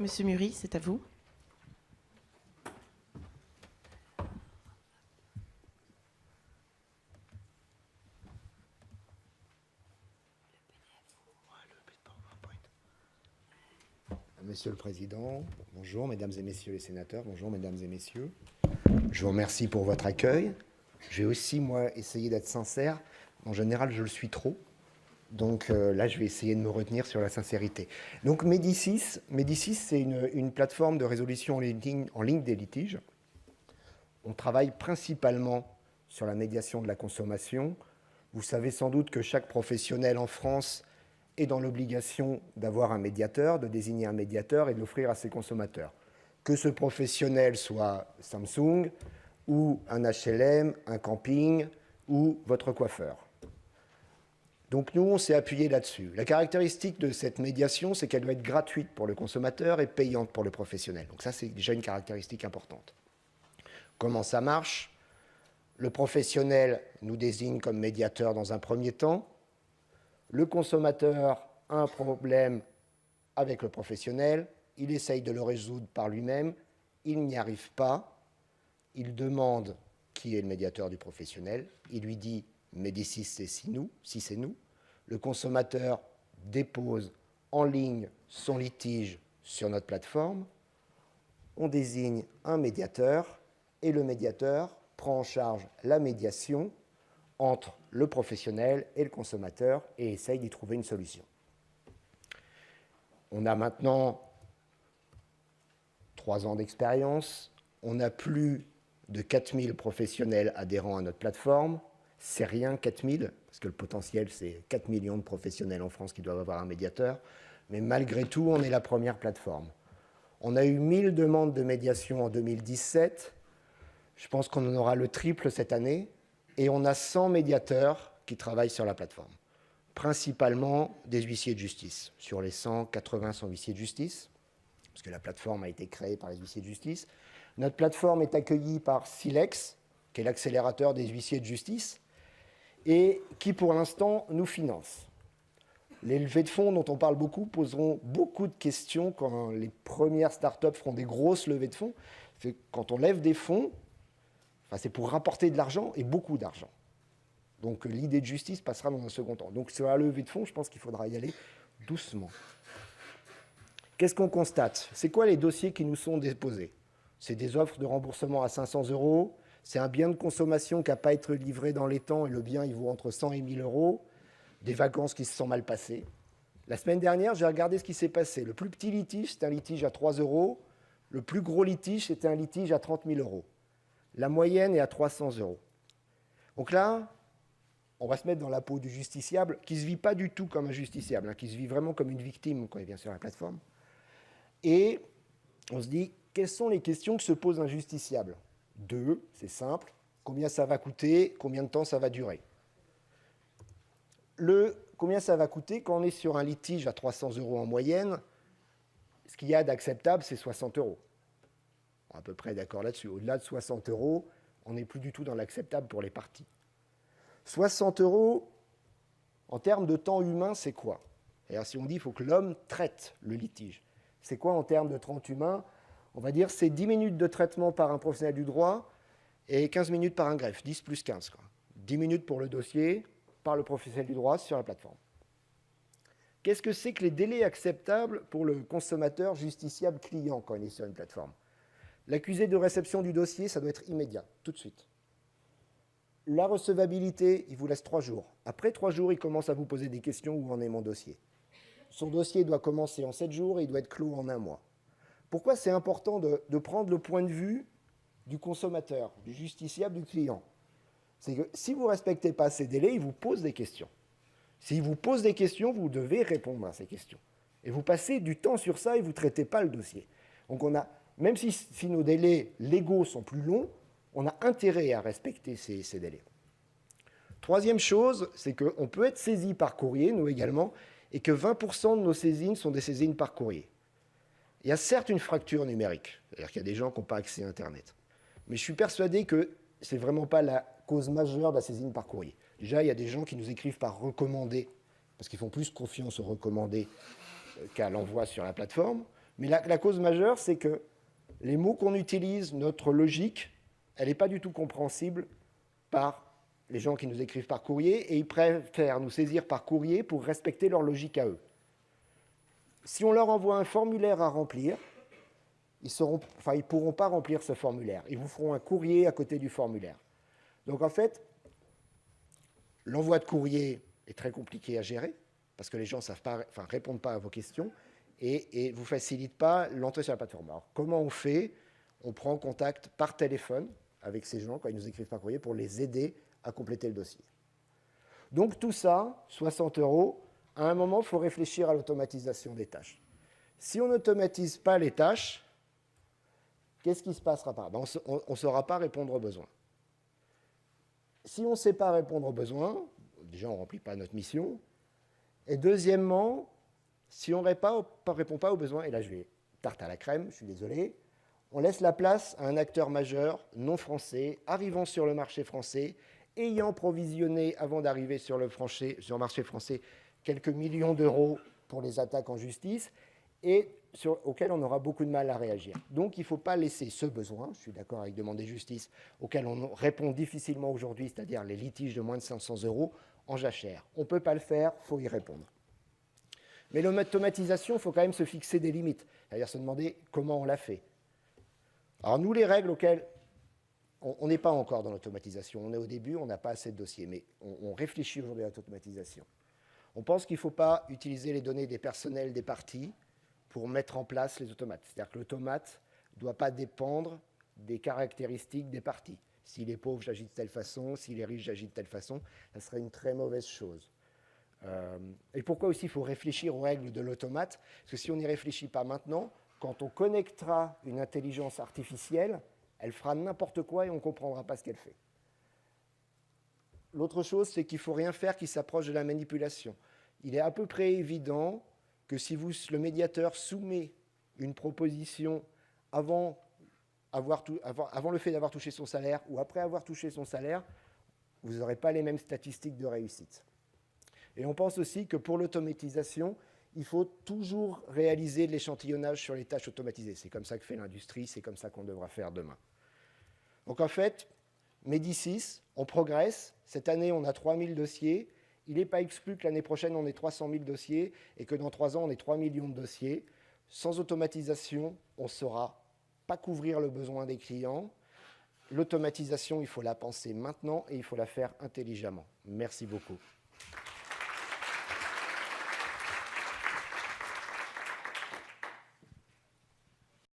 Monsieur Muri, c'est à vous. Monsieur le Président, bonjour Mesdames et Messieurs les sénateurs, bonjour Mesdames et Messieurs. Je vous remercie pour votre accueil. Je vais aussi, moi, essayer d'être sincère. En général, je le suis trop. Donc là, je vais essayer de me retenir sur la sincérité. Donc Médicis, c'est une plateforme de résolution en ligne des litiges. On travaille principalement sur la médiation de la consommation. Vous savez sans doute que chaque professionnel en France est dans l'obligation d'avoir un médiateur, de désigner un médiateur et de l'offrir à ses consommateurs. Que ce professionnel soit Samsung ou un HLM, un camping ou votre coiffeur. Donc nous, on s'est appuyé là-dessus. La caractéristique de cette médiation, c'est qu'elle doit être gratuite pour le consommateur et payante pour le professionnel. Donc ça, c'est déjà une caractéristique importante. Comment ça marche? Le professionnel nous désigne comme médiateur dans un premier temps. Le consommateur a un problème avec le professionnel, il essaye de le résoudre par lui-même, il n'y arrive pas, il demande qui est le médiateur du professionnel, il lui dit « Médicis, c'est si c'est nous ». Le consommateur dépose en ligne son litige sur notre plateforme, on désigne un médiateur et le médiateur prend en charge la médiation entre le professionnel et le consommateur et essaye d'y trouver une solution. On a maintenant 3 ans d'expérience, on a plus de 4000 professionnels adhérents à notre plateforme. C'est rien, 4000, parce que le potentiel, c'est 4 millions de professionnels en France qui doivent avoir un médiateur. Mais malgré tout, on est la première plateforme. On a eu 1000 demandes de médiation en 2017. Je pense qu'on en aura le triple cette année. Et on a 100 médiateurs qui travaillent sur la plateforme. Principalement des huissiers de justice. Sur les 180 sont huissiers de justice, parce que la plateforme a été créée par les huissiers de justice. Notre plateforme est accueillie par Silex, qui est l'accélérateur des huissiers de justice, et qui, pour l'instant, nous finance. Les levées de fonds dont on parle beaucoup poseront beaucoup de questions quand les premières startups feront des grosses levées de fonds. Quand on lève des fonds, c'est pour rapporter de l'argent et beaucoup d'argent. Donc l'idée de justice passera dans un second temps. Donc sur la levée de fonds, je pense qu'il faudra y aller doucement. Qu'est-ce qu'on constate? C'est quoi les dossiers qui nous sont déposés? C'est des offres de remboursement à 500 €, c'est un bien de consommation qui n'a pas été livré dans les temps et le bien il vaut entre 100 et 1000 €, des vacances qui se sont mal passées. La semaine dernière, j'ai regardé ce qui s'est passé. Le plus petit litige, c'était un litige à 3 €. Le plus gros litige, c'était un litige à 30 000 €. La moyenne est à 300 €. Donc là, on va se mettre dans la peau du justiciable, qui ne se vit pas du tout comme un justiciable, qui se vit vraiment comme une victime quand il vient sur la plateforme. Et on se dit, quelles sont les questions que se pose un justiciable? 2, c'est simple. Combien ça va coûter? Combien de temps ça va durer? Combien ça va coûter quand on est sur un litige à 300 € en moyenne? Ce qu'il y a d'acceptable, c'est 60 €. On est à peu près d'accord là-dessus. Au-delà de 60 €, on n'est plus du tout dans l'acceptable pour les parties. 60 € en termes de temps humain, c'est quoi? C'est-à-dire, si on dit qu'il faut que l'homme traite le litige, c'est quoi en termes de temps humain? On va dire c'est 10 minutes de traitement par un professionnel du droit et 15 minutes par un greffe, 10 plus 15. 10 minutes pour le dossier par le professionnel du droit sur la plateforme. Qu'est-ce que c'est que les délais acceptables pour le consommateur justiciable client quand il est sur une plateforme? L'accusé de réception du dossier, ça doit être immédiat, tout de suite. La recevabilité, il vous laisse 3 jours. Après 3 jours, il commence à vous poser des questions, où en est mon dossier? Son dossier doit commencer en 7 jours et il doit être clos en 1 mois. Pourquoi c'est important de prendre le point de vue du consommateur, du justiciable, du client? C'est que si vous ne respectez pas ces délais, il vous pose des questions. S'il vous pose des questions, vous devez répondre à ces questions. Et vous passez du temps sur ça et vous ne traitez pas le dossier. Donc même si nos délais légaux sont plus longs, on a intérêt à respecter ces délais. Troisième chose, c'est qu'on peut être saisi par courrier, nous également, et que 20% de nos saisines sont des saisines par courrier. Il y a certes une fracture numérique, c'est-à-dire qu'il y a des gens qui n'ont pas accès à Internet. Mais je suis persuadé que ce n'est vraiment pas la cause majeure de la saisine par courrier. Déjà, il y a des gens qui nous écrivent par recommandé, parce qu'ils font plus confiance au recommandé qu'à l'envoi sur la plateforme. Mais la cause majeure, c'est que les mots qu'on utilise, notre logique, elle n'est pas du tout compréhensible par les gens qui nous écrivent par courrier, et ils préfèrent nous saisir par courrier pour respecter leur logique à eux. Si on leur envoie un formulaire à remplir, ils ne pourront pas remplir ce formulaire. Ils vous feront un courrier à côté du formulaire. Donc en fait, l'envoi de courrier est très compliqué à gérer, parce que les gens ne répondent pas à vos questions, et ne vous facilite pas l'entrée sur la plateforme. Alors comment on fait? On prend contact par téléphone avec ces gens quand ils nous écrivent par courrier pour les aider à compléter le dossier. Donc tout ça, 60 €, à un moment, il faut réfléchir à l'automatisation des tâches. Si on n'automatise pas les tâches, qu'est-ce qui ne se passera pas? On ne saura pas répondre aux besoins. Si on ne sait pas répondre aux besoins, déjà on ne remplit pas notre mission, et deuxièmement, si on ne répond pas aux besoins, et là je vais tarte à la crème, je suis désolé, on laisse la place à un acteur majeur non français, arrivant sur le marché français, ayant provisionné avant d'arriver sur le marché français quelques millions d'euros pour les attaques en justice, et auquel on aura beaucoup de mal à réagir. Donc il ne faut pas laisser ce besoin, je suis d'accord avec demander justice, auquel on répond difficilement aujourd'hui, c'est-à-dire les litiges de moins de 500 €, en jachère. On ne peut pas le faire, il faut y répondre. Mais l'automatisation, il faut quand même se fixer des limites, c'est-à-dire se demander comment on l'a fait. Alors nous, les règles auxquelles on n'est pas encore dans l'automatisation, on est au début, on n'a pas assez de dossiers, mais on réfléchit aujourd'hui à l'automatisation. On pense qu'il ne faut pas utiliser les données des personnels des parties pour mettre en place les automates. C'est-à-dire que l'automate ne doit pas dépendre des caractéristiques des parties. S'il est pauvre, j'agis de telle façon, s'il est riche, j'agis de telle façon. Ça serait une très mauvaise chose. Et pourquoi aussi il faut réfléchir aux règles de l'automate? Parce que si on n'y réfléchit pas maintenant, quand on connectera une intelligence artificielle, elle fera n'importe quoi et on ne comprendra pas ce qu'elle fait. L'autre chose, c'est qu'il ne faut rien faire qui s'approche de la manipulation. Il est à peu près évident que si le médiateur soumet une proposition avant le fait d'avoir touché son salaire ou après avoir touché son salaire, vous n'aurez pas les mêmes statistiques de réussite. Et on pense aussi que pour l'automatisation, il faut toujours réaliser de l'échantillonnage sur les tâches automatisées. C'est comme ça que fait l'industrie, c'est comme ça qu'on devra faire demain. Donc en fait, Médicis, on progresse. Cette année, on a 3000 dossiers. Il n'est pas exclu que l'année prochaine, on ait 300 000 dossiers et que dans 3 ans, on ait 3 millions de dossiers. Sans automatisation, on ne saura pas couvrir le besoin des clients. L'automatisation, il faut la penser maintenant et il faut la faire intelligemment. Merci beaucoup.